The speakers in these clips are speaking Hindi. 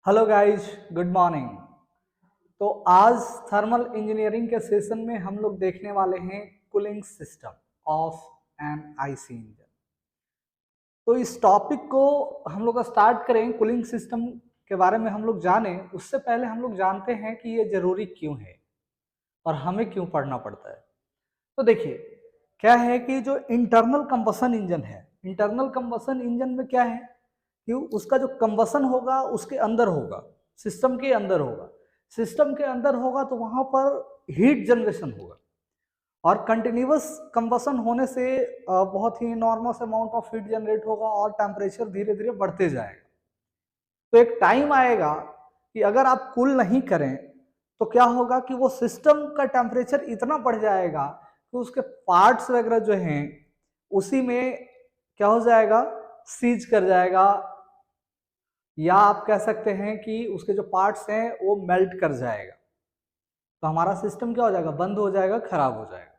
Hello guys, good morning. तो आज थर्मल इंजीनियरिंग के सेशन में हम लोग देखने वाले हैं cooling system of an IC engine. तो इस टॉपिक को हम लोग स्टार्ट करें, कूलिंग सिस्टम के बारे में हम लोग जाने उससे पहले हम लोग जानते हैं कि ये जरूरी क्यों है और हमें क्यों पढ़ना पड़ता है। तो देखिए, क्या है कि जो इंटरनल कंबसन इंजन है, इंटरनल कंबसन इंजन में क्या है कि उसका जो कंबसन होगा उसके अंदर होगा, सिस्टम के अंदर होगा। सिस्टम के अंदर होगा तो वहां पर हीट जनरेशन होगा और कंटिन्यूअस कंबसन होने से बहुत ही normal amount of heat generate होगा और टेम्परेचर धीरे धीरे बढ़ते जाएगा। तो एक टाइम आएगा कि अगर आप कूल नहीं करें तो क्या होगा कि वो सिस्टम का टेम्परेचर इतना बढ़ जाएगा कि उसके पार्ट्स वगैरह जो हैं उसी में क्या हो जाएगा, सीज कर जाएगा, या आप कह सकते हैं कि उसके जो पार्ट्स हैं वो मेल्ट कर जाएगा। तो हमारा सिस्टम क्या हो जाएगा, बंद हो जाएगा, खराब हो जाएगा।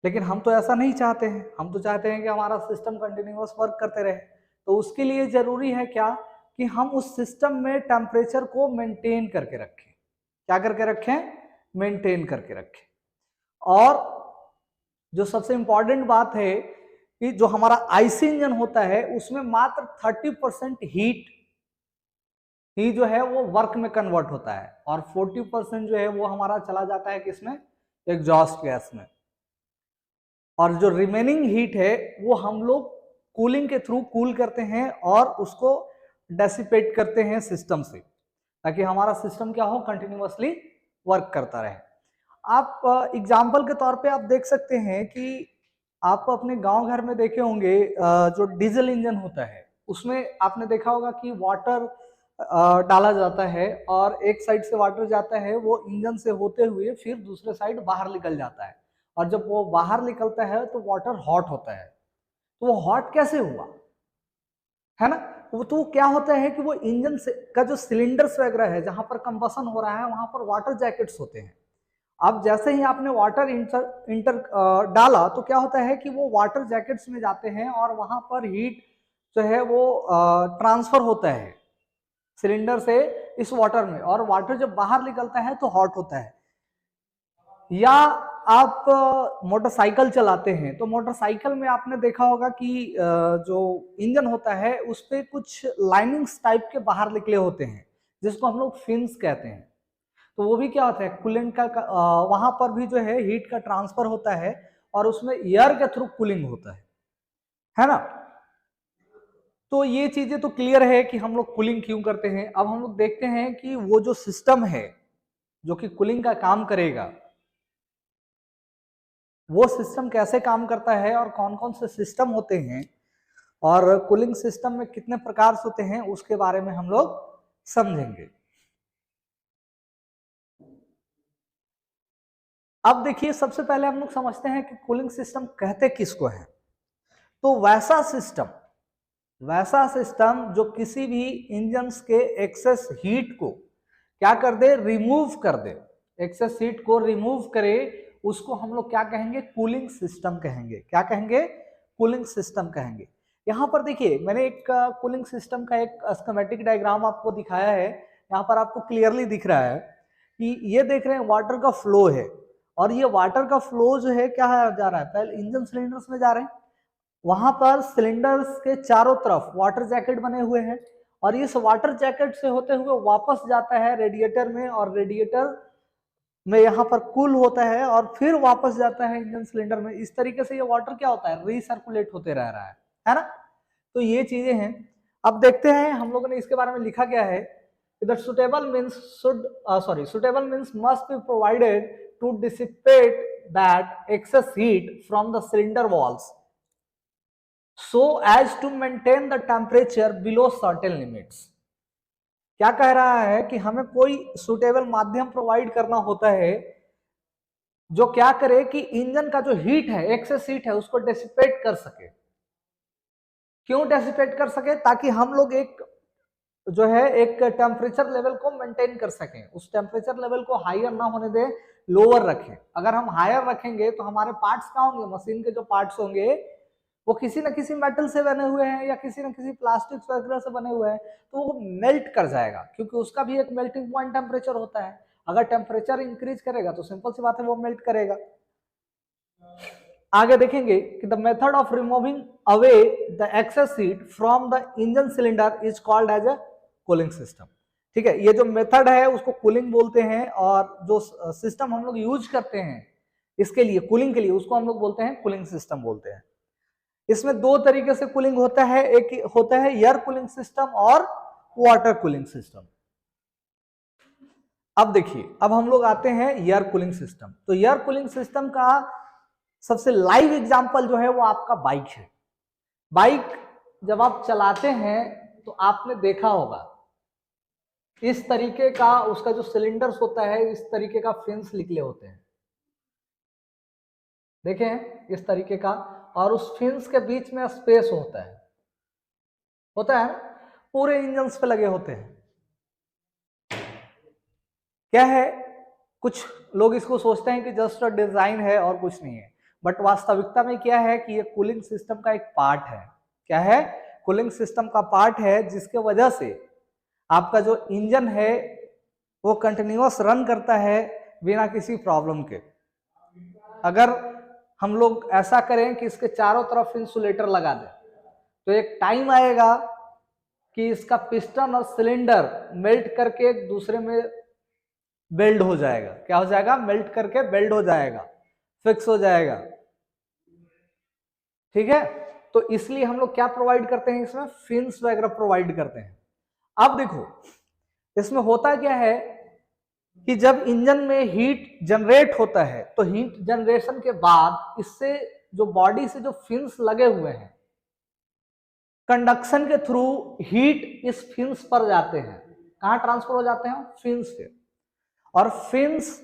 लेकिन हम तो ऐसा नहीं चाहते हैं, हम तो चाहते हैं कि हमारा सिस्टम कंटिन्यूअस वर्क करते रहे। तो उसके लिए जरूरी है क्या कि हम उस सिस्टम में टेम्परेचर को मेंटेन करके रखें। क्या करके रखें? मेंटेन करके रखें। और जो सबसे इंपॉर्टेंट बात है कि जो हमारा आईसी इंजन होता है उसमें मात्र 30% हीट ही जो है वो वर्क में कन्वर्ट होता है और 40% जो है वो हमारा चला जाता है किसमें, एग्जॉस्ट गैस में। और जो रिमेनिंग हीट है वो हम लोग कूलिंग के थ्रू कूल करते हैं और उसको डेसिपेट करते हैं सिस्टम से, ताकि हमारा सिस्टम क्या हो, कंटिन्यूअसली वर्क करता रहे। आप एग्जाम्पल के तौर पे आप देख सकते हैं कि आप अपने गांव घर में देखे होंगे, जो डीजल इंजन होता है उसमें आपने देखा होगा कि वाटर डाला जाता है और एक साइड से वाटर जाता है, वो इंजन से होते हुए फिर दूसरे साइड बाहर निकल जाता है। और जब वो बाहर निकलता है तो वाटर हॉट होता है। तो वो हॉट कैसे हुआ, है ना? वो तो क्या होता है कि वो इंजन से का जो सिलेंडर्स वगैरह है जहां पर कंबसन हो रहा है वहां पर वाटर जैकेट्स होते हैं। अब जैसे ही आपने वाटर इंटर इंटर डाला तो क्या होता है कि वो वाटर जैकेट्स में जाते हैं और वहां पर हीट जो है वो ट्रांसफर होता है सिलेंडर से इस वाटर में, और वाटर जब बाहर निकलता है तो हॉट होता है। या आप मोटरसाइकिल चलाते हैं तो मोटरसाइकिल में आपने देखा होगा कि जो इंजन होता है उस पे कुछ लाइनिंग्स टाइप के बाहर निकले होते हैं जिसको हम लोग फिन्स कहते हैं। तो वो भी क्या होता है, कूलेंट का वहां पर भी जो है हीट का ट्रांसफर होता है और उसमें एयर के थ्रू कूलिंग होता है ना? तो ये चीजें तो क्लियर है कि हम लोग कूलिंग क्यों करते हैं। अब हम लोग देखते हैं कि वो जो सिस्टम है जो कि कूलिंग का काम करेगा, वो सिस्टम कैसे काम करता है और कौन कौन से सिस्टम होते हैं और कूलिंग सिस्टम में कितने प्रकार से होते हैं उसके बारे में हम लोग समझेंगे। अब देखिए, सबसे पहले हम लोग समझते हैं कि कूलिंग सिस्टम कहते किसको है। तो वैसा सिस्टम जो किसी भी इंजन्स के एक्सेस हीट को क्या कर दे, रिमूव कर दे, एक्सेस हीट को रिमूव करे, उसको हम लोग क्या कहेंगे, कूलिंग सिस्टम कहेंगे। क्या कहेंगे? कूलिंग सिस्टम कहेंगे। यहां पर देखिए, मैंने एक कूलिंग सिस्टम का एक स्कीमेटिक डायग्राम आपको दिखाया है। यहां पर आपको क्लियरली दिख रहा है कि ये देख रहे हैं वाटर का फ्लो है, और ये वाटर का फ्लो जो है क्या जा रहा है, पहले इंजन सिलेंडर्स में जा रहे हैं, वहां पर सिलेंडर्स के चारों तरफ वाटर जैकेट बने हुए हैं, और इस वाटर जैकेट से होते हुए वापस जाता है रेडिएटर में, और रेडिएटर में यहाँ पर कूल होता है और फिर वापस जाता है इंजन सिलेंडर में। इस तरीके से ये वाटर क्या होता है, रीसर्कुलेट होते रह रहा है ना? तो ये चीजें हैं। अब देखते हैं हम लोगों ने इसके बारे में लिखा क्या है। Suitable means suitable means must be provided to dissipate that excess heat from the cylinder walls so as to maintain the temperature below certain limits। क्या कह रहा है कि हमें कोई सुटेबल माध्यम प्रोवाइड करना होता है जो क्या करे कि इंजन का जो हीट है, एक्सेस हीट है, उसको डेसिपेट कर सके। क्यों डेसिपेट कर सके? ताकि हम लोग एक जो है एक टेम्परेचर लेवल को मेंटेन कर सकें, उस टेम्परेचर लेवल को हायर ना होने दे, लोअर रखें। अगर हम हायर रखेंगे तो हमारे पार्ट्स क्या होंगे, मशीन के जो पार्ट्स होंगे वो किसी न किसी मेटल से बने हुए हैं या किसी न किसी प्लास्टिक वगैरह से बने हुए हैं, तो वो मेल्ट कर जाएगा, क्योंकि उसका भी एक मेल्टिंग पॉइंट टेम्परेचर होता है। अगर टेम्परेचर इंक्रीज करेगा तो सिंपल सी बात है वो मेल्ट करेगा। आगे देखेंगे कि the method of removing away the excess heat from the engine cylinder is called as a cooling system. ठीक है, ये जो मेथड है उसको कूलिंग बोलते हैं, और जो सिस्टम हम लोग यूज करते हैं इसके लिए, कूलिंग के लिए, उसको हम लोग बोलते हैं कूलिंग सिस्टम बोलते हैं। इसमें दो तरीके से कूलिंग होता है, एक होता है एयर कूलिंग सिस्टम और वाटर कूलिंग सिस्टम। अब देखिए, अब हम लोग आते हैं एयर कूलिंग सिस्टम। तो एयर कूलिंग सिस्टम का सबसे लाइव एग्जांपल जो है वो आपका बाइक है। बाइक जब आप चलाते हैं तो आपने देखा होगा इस तरीके का उसका जो सिलेंडर्स होता है, इस तरीके का फिन्स निकले होते हैं, देखे हैं इस तरीके का, और उस फिन्स के बीच में स्पेस होता है पूरे इंजन्स पे लगे होते हैं। क्या है, कुछ लोग इसको सोचते हैं कि जस्ट डिजाइन है और कुछ नहीं है, बट वास्तविकता में क्या है कि ये कूलिंग सिस्टम का एक पार्ट है। क्या है, कूलिंग सिस्टम का पार्ट है, जिसके वजह से आपका जो इंजन है वो कंटिन्यूअस रन करता है बिना किसी प्रॉब्लम के। अगर हम लोग ऐसा करें कि इसके चारों तरफ इंसुलेटर लगा दें तो एक टाइम आएगा कि इसका पिस्टन और सिलेंडर मेल्ट करके एक दूसरे में बेल्ड हो जाएगा। क्या हो जाएगा, मेल्ट करके बेल्ड हो जाएगा, फिक्स हो जाएगा। ठीक है, तो इसलिए हम लोग क्या प्रोवाइड करते हैं, इसमें फिन्स वगैरह प्रोवाइड करते हैं। अब देखो इसमें होता क्या है कि जब इंजन में हीट जनरेट होता है तो हीट जनरेशन के बाद इससे जो बॉडी से जो फिन्स लगे हुए हैं, कंडक्शन के थ्रू हीट इस फिन्स पर जाते हैं। कहां ट्रांसफर हो जाते हैं, फिन्स पे। और फिन्स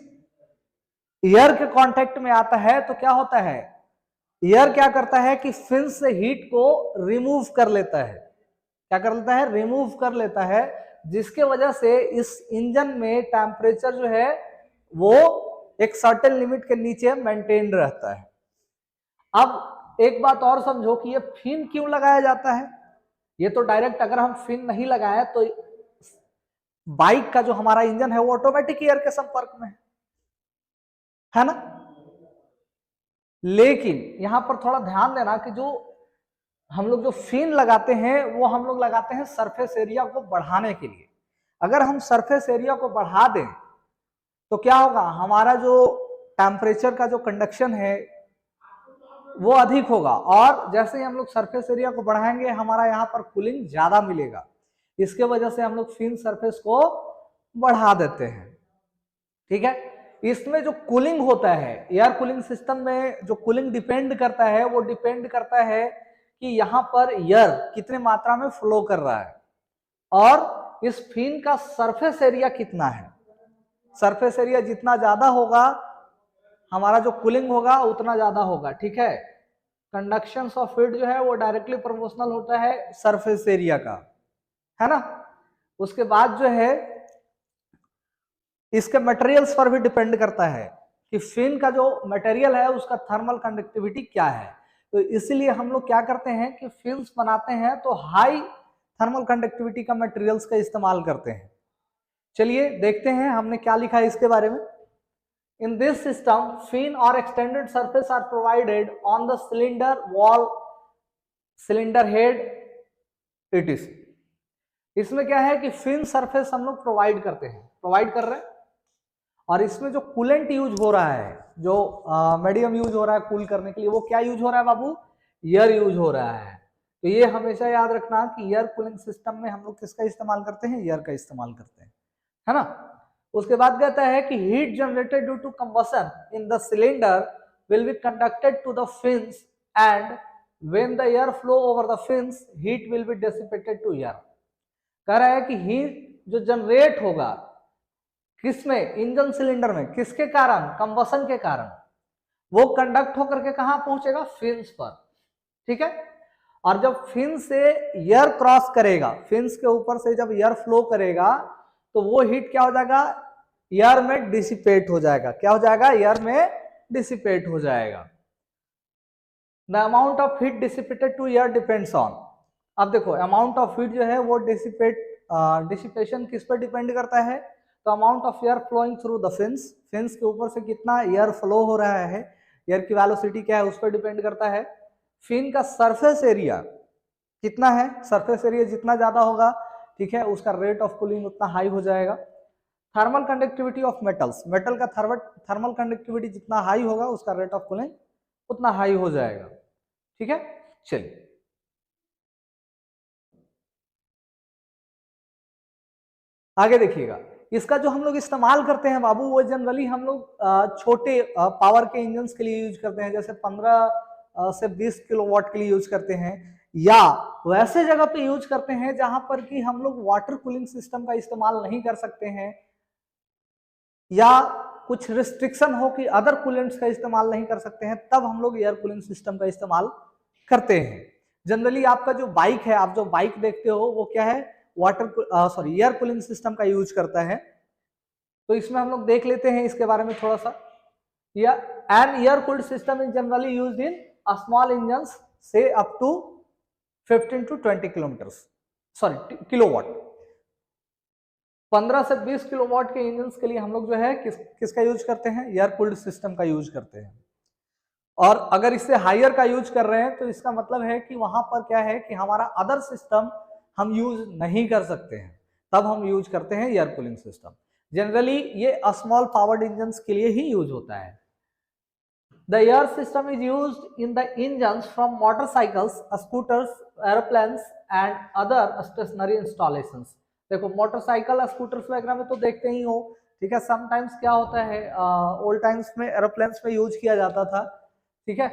एयर के कांटेक्ट में आता है तो क्या होता है, एयर क्या करता है कि फिन्स से हीट को रिमूव कर लेता है। क्या कर लेता है, रिमूव कर लेता है, जिसके वजह से इस इंजन में टेम्परेचर जो है वो एक सर्टेन लिमिट के नीचे मेंटेन रहता है। अब एक बात और समझो कि ये फिन क्यों लगाया जाता है। ये तो डायरेक्ट अगर हम फिन नहीं लगाए तो बाइक का जो हमारा इंजन है वो ऑटोमेटिक एयर के संपर्क में है ना। लेकिन यहां पर थोड़ा ध्यान देना कि जो हम लोग जो फिन लगाते हैं वो हम लोग लगाते हैं सरफेस एरिया को बढ़ाने के लिए। अगर हम सरफेस एरिया को बढ़ा दें तो क्या होगा, हमारा जो टेम्परेचर का जो कंडक्शन है वो अधिक होगा, और जैसे ही हम लोग सरफेस एरिया को बढ़ाएंगे हमारा यहाँ पर कूलिंग ज्यादा मिलेगा। इसके वजह से हम लोग फिन सरफेस को बढ़ा देते हैं। ठीक है, इसमें जो कूलिंग होता है एयर कूलिंग सिस्टम में, जो कूलिंग डिपेंड करता है वो डिपेंड करता है कि यहाँ पर एयर कितने मात्रा में फ्लो कर रहा है और इस फिन का सरफेस एरिया कितना है। सरफेस एरिया जितना ज्यादा होगा हमारा जो कूलिंग होगा उतना ज्यादा होगा। ठीक है, कंडक्शन ऑफ हीट जो है वो डायरेक्टली प्रोपोर्शनल होता है सरफेस एरिया का, है ना। उसके बाद जो है इसके मटेरियल्स पर भी डिपेंड करता है कि फिन का जो मटेरियल है उसका थर्मल कंडक्टिविटी क्या है। तो इसीलिए हम लोग क्या करते हैं कि फिन्स बनाते हैं तो हाई थर्मल कंडक्टिविटी का मटेरियल्स का इस्तेमाल करते हैं। चलिए देखते हैं हमने क्या लिखा है इसके बारे में। इन दिस सिस्टम फिन और extended surface are provided on the cylinder wall, cylinder head etc। इसमें क्या है कि फिन सरफेस हम लोग प्रोवाइड कर रहे हैं, और इसमें जो कूलेंट यूज हो रहा है, जो मीडियम यूज हो रहा है कूल करने के लिए, वो क्या यूज हो रहा है बाबू, एयर यूज हो रहा है। तो ये हमेशा याद रखना कि एयर कूलिंग सिस्टम में हम लोग किसका इस्तेमाल करते हैं, एयर का इस्तेमाल करते हैं, है ना। उसके बाद कहता है कि heat generated due to combustion in the cylinder will be conducted to the fins and when the air flow over the fins heat will be dissipated to air. कह रहा है कि हीट जो जनरेट होगा किसमें, इंजन सिलेंडर में, किसके कारण, कंबशन के कारण, वो कंडक्ट होकर के कहां पहुंचेगा, फिन्स पर। ठीक है, और जब फिन से एयर क्रॉस करेगा, फिन्स के ऊपर से जब एयर फ्लो करेगा तो वो हीट क्या हो जाएगा, एयर में डिसिपेट हो जाएगा। क्या हो जाएगा, एयर में डिसिपेट हो जाएगा। The amount of heat dissipated to air depends on. अब देखो अमाउंट ऑफ हीट जो है वो डिसिपेशन किस पर डिपेंड करता है, तो amount of air flowing through the fins, fins के ऊपर से कितना एयर फ्लो हो रहा है, एयर की वेलोसिटी क्या है उस पर डिपेंड करता है। फिन का सरफेस एरिया कितना है, सरफेस एरिया जितना ज्यादा होगा, ठीक है, उसका रेट ऑफ कूलिंग उतना हाई हो जाएगा। Thermal conductivity of metals, metal का थर्मल कंडक्टिविटी जितना हाई होगा उसका रेट ऑफ कूलिंग उतना हाई हो जाएगा, ठीक है। चलिए आगे देखिएगा, इसका जो हम लोग इस्तेमाल करते हैं बाबू वो जनरली हम लोग छोटे पावर के इंजन के लिए यूज करते हैं, जैसे 15 से 20 किलोवाट के लिए यूज करते हैं, या वैसे जगह पे यूज करते हैं जहां पर कि हम लोग वाटर कूलिंग सिस्टम का इस्तेमाल नहीं कर सकते हैं, या कुछ रिस्ट्रिक्शन हो कि अदर कूलेंट्स का इस्तेमाल नहीं कर सकते हैं, तब हम लोग एयर कूलिंग सिस्टम का इस्तेमाल करते हैं। जनरली आपका जो बाइक है, आप जो बाइक देखते हो वो क्या है, एयर कूलिंग सिस्टम का यूज करता है। तो इसमें हम लोग देख लेते हैं इसके बारे में थोड़ा सा। An air cooled system is generally used in small engines से अप टू 15 to 20 किलोवाट। 15 से 20 किलोवाट के इंजन के लिए हम लोग जो है किसका यूज करते हैं, एयर कूल्ड सिस्टम का यूज करते हैं। और अगर इससे हायर का यूज कर रहे हैं तो इसका मतलब है कि वहां पर क्या है कि हमारा अदर सिस्टम हम यूज नहीं कर सकते हैं, तब हम यूज करते हैं एयर कूलिंग सिस्टम। जनरली ये स्मॉल पावर्ड इंजन के लिए ही यूज होता है। The air system is used in the engines from motorcycles, scooters, airplanes and other stationary installations। देखो मोटरसाइकिल स्कूटर्स वगैरह में तो देखते ही हो, ठीक है। समटाइम्स क्या होता है, ओल्ड टाइम्स में एरोप्लेन्स में यूज किया जाता था, ठीक है।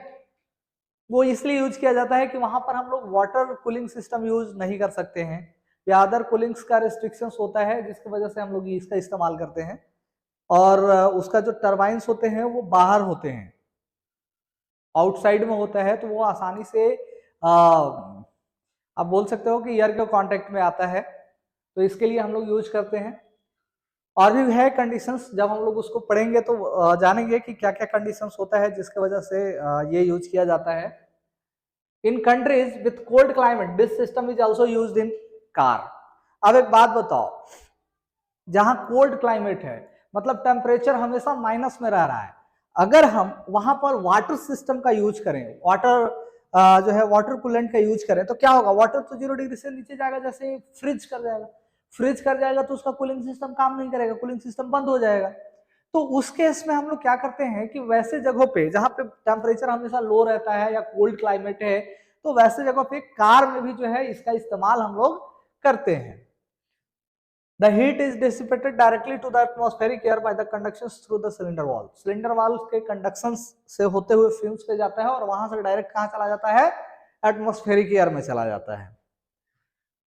वो इसलिए यूज किया जाता है कि वहां पर हम लोग वाटर कूलिंग सिस्टम यूज नहीं कर सकते हैं, या अदर कूलिंग्स का रिस्ट्रिक्शंस होता है जिसकी वजह से हम लोग इसका इस्तेमाल करते हैं। और उसका जो टर्बाइंस होते हैं वो बाहर होते हैं, आउटसाइड में होता है, तो वो आसानी से आप बोल सकते हो कि एयर के कांटेक्ट में आता है, तो इसके लिए हम लोग यूज करते हैं। और भी है कंडीशंस, जब हम लोग उसको पढ़ेंगे तो जानेंगे कि क्या क्या कंडीशंस होता है जिसकी वजह से ये यूज किया जाता है। In countries with cold climate this system is also used in car. अब एक बात बताओ, जहां कोल्ड क्लाइमेट है मतलब टेम्परेचर हमेशा माइनस में रह रहा है, अगर हम वहां पर वाटर सिस्टम का यूज करें, जो है वाटर कूलेंट का यूज करें, तो क्या होगा, वाटर तो 0 डिग्री से नीचे जाएगा, जैसे फ्रिज कर जाएगा तो उसका कूलिंग सिस्टम काम नहीं करेगा, कूलिंग सिस्टम बंद हो जाएगा। तो उस केस में हम लोग क्या करते हैं कि वैसे जगहों पे जहां पे टेम्परेचर हमेशा लो रहता है या कोल्ड क्लाइमेट है, तो वैसे जगहों पे कार में भी जो है इसका इस्तेमाल हम लोग करते हैं। The heat is dissipated directly to the atmospheric air by the conductions through the cylinder wall। Cylinder wall के कंडक्शंस से होते हुए फ्यूम्स पे जाता है और वहां से डायरेक्ट कहां चला जाता है, एटमॉस्फेरिक एयर में चला जाता है।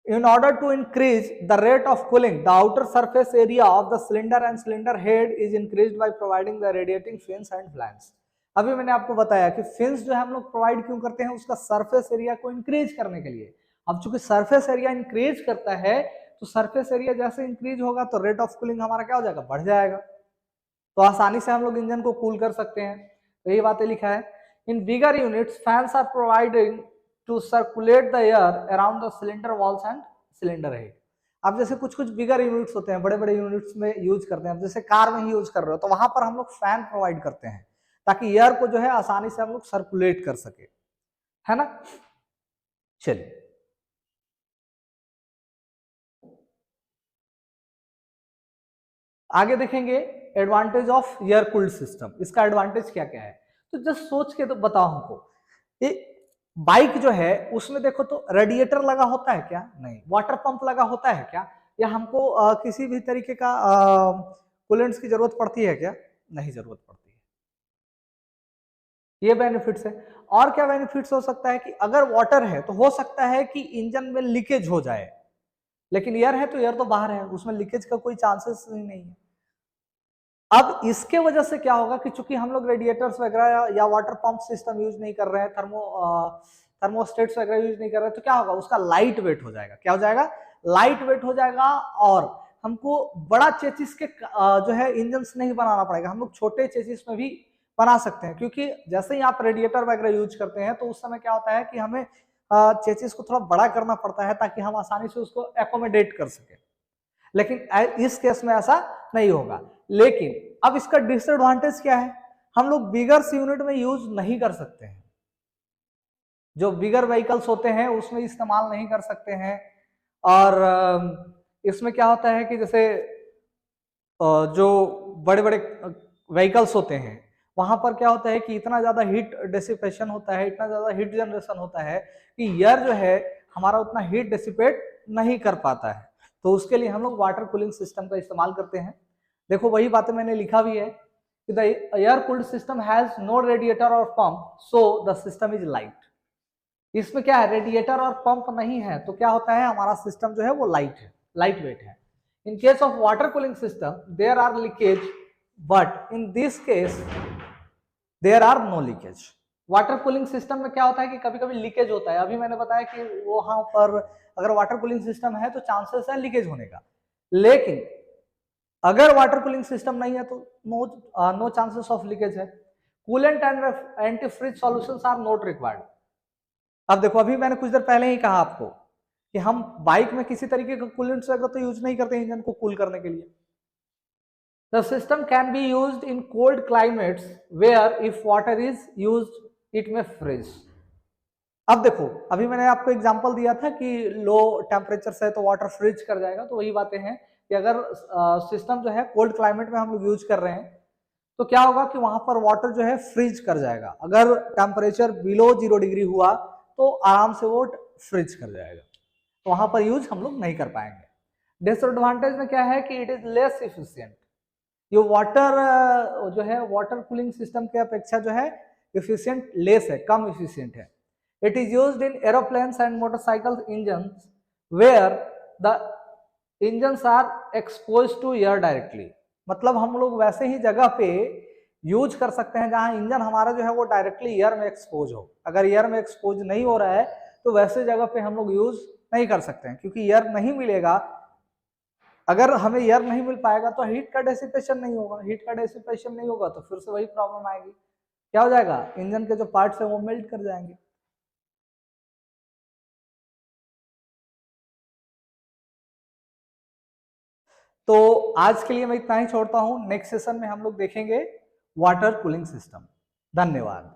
In order to increase the rate of cooling, the outer surface area of the cylinder and cylinder head is increased by providing the radiating fins and flanges। अभी मैंने आपको बताया कि फिन्स जो है हम लोग प्रोवाइड क्यों करते हैं, उसका सरफेस एरिया को इंक्रीज करने के लिए। अब चूंकि सरफेस एरिया इंक्रीज करता है, तो सरफेस एरिया जैसे इंक्रीज होगा तो रेट ऑफ कूलिंग हमारा क्या हो जाएगा, बढ़ जाएगा, तो आसानी से हम लोग इंजन को कूल कर सकते हैं। तो यही बातें लिखा है। In bigger units fans are providing to circulate the air around the cylinder walls and cylinder head. अब जैसे कुछ कुछ बिगर यूनिट्स होते हैं, बड़े बड़े यूनिट्स में यूज करते हैं, जैसे कार में ही यूज कर रहे हो, तो वहां पर हम लोग फैन प्रोवाइड करते हैं ताकि एयर को जो है आसानी से हम लोग सर्कुलेट कर सके, है ना। चलिए आगे देखेंगे advantage of air cooled system. इसका एडवांटेज क्या क्या है, तो जस्ट सोच के तो बताओ हमको। ये बाइक जो है उसमें देखो तो रेडिएटर लगा होता है क्या, नहीं। वाटर पंप लगा होता है क्या, या हमको किसी भी तरीके का कूलेंट्स की जरूरत पड़ती है क्या, नहीं जरूरत पड़ती है। ये बेनिफिट्स है। और क्या बेनिफिट्स हो सकता है कि अगर वाटर है तो हो सकता है कि इंजन में लीकेज हो जाए, लेकिन एयर है तो एयर तो बाहर है, उसमें लीकेज का कोई चांसेस ही नहीं है। अब इसके वजह से क्या होगा कि चूंकि हम लोग रेडिएटर्स वगैरह या वाटर पंप सिस्टम यूज नहीं कर रहे हैं, थर्मोस्टेट्स वगैरह यूज नहीं कर रहे हैं, तो क्या होगा, उसका लाइट वेट हो जाएगा। क्या हो जाएगा, लाइट वेट हो जाएगा। और हमको बड़ा चेसिस के जो है इंजन नहीं बनाना पड़ेगा, हम लोग छोटे चेसिस में भी बना सकते हैं, क्योंकि जैसे ही आप रेडिएटर वगैरह यूज करते हैं तो उस समय क्या होता है कि हमें चेसिस को थोड़ा बड़ा करना पड़ता है ताकि हम आसानी से उसको एकोमोडेट कर सके, लेकिन इस केस में ऐसा नहीं होगा। लेकिन अब इसका डिसएडवांटेज क्या है, हम लोग बिगर यूनिट में यूज नहीं कर सकते हैं, जो बिगर व्हीकल्स होते हैं उसमें इस्तेमाल नहीं कर सकते हैं। और इसमें क्या होता है कि जैसे जो बड़े बड़े व्हीकल्स होते हैं वहां पर क्या होता है कि इतना ज्यादा हीट डेसिपेशन होता है, इतना ज्यादा हीट जनरेशन होता है कि एयर जो है हमारा उतना हीट डेसिपेट नहीं कर पाता है, तो उसके लिए हम लोग वाटर कूलिंग सिस्टम का इस्तेमाल करते हैं। देखो वही बातें मैंने लिखा भी है कि the air cooled system has no radiator और pump so the system is light. इसमें क्या है, रेडिएटर और पंप नहीं है, तो क्या होता है हमारा सिस्टम जो है वो लाइट है, लाइट वेट है। In case of water cooling system there are leakage, but in this case there are no leakage. Water cooling system में क्या होता है कि कभी कभी लीकेज होता है, अभी मैंने बताया कि वहां पर अगर वाटर कूलिंग सिस्टम है तो चांसेस है लीकेज होने का, लेकिन अगर वाटर कूलिंग सिस्टम नहीं है तो नो चांसेस ऑफ लीकेज है। Coolant and antifreeze solutions are not required. अब देखो अभी मैंने कुछ देर पहले ही कहा आपको कि हम बाइक में किसी तरीके का कूलेंट्स वगैरह तो यूज नहीं करते इंजन को कूल करने के लिए। The system can be used in cold climates where if water is used it may freeze. अब देखो अभी मैंने आपको एग्जांपल दिया था कि लो टेम्परेचर से तो वाटर फ्रीज कर जाएगा, तो वही बातें हैं कि अगर सिस्टम जो है कोल्ड क्लाइमेट में हम लोग यूज कर रहे हैं तो क्या होगा कि वहां पर वाटर जो है फ्रीज कर जाएगा, अगर टेम्परेचर बिलो 0 डिग्री हुआ तो आराम से वो फ्रीज कर जाएगा, तो वहां पर यूज हम लोग नहीं कर पाएंगे। डिसएडवांटेज में क्या है कि इट इज लेस इफिशियंट। ये वाटर जो है वाटर कूलिंग सिस्टम के अपेक्षा जो है इफिशियंट लेस है, कम इफिशियंट है। It is used in aeroplanes and motorcycle engines where the engines are expose to air directly. मतलब हम लोग वैसे ही जगह पे यूज कर सकते हैं जहां इंजन हमारा जो है वो डायरेक्टली एयर में एक्सपोज हो। अगर एयर में एक्सपोज नहीं हो रहा है तो वैसे जगह पे हम लोग यूज नहीं कर सकते हैं, क्योंकि एयर नहीं मिलेगा। अगर हमें एयर नहीं मिल पाएगा तो हीट का डेसिपेशन नहीं होगा, हीट का डेसिपेशन नहीं होगा तो फिर से वही प्रॉब्लम आएगी, क्या हो जाएगा, इंजन के जो पार्ट्स है वो मेल्ट कर जाएंगे। तो आज के लिए मैं इतना ही छोड़ता हूं, नेक्स्ट सेशन में हम लोग देखेंगे वाटर कूलिंग सिस्टम। धन्यवाद।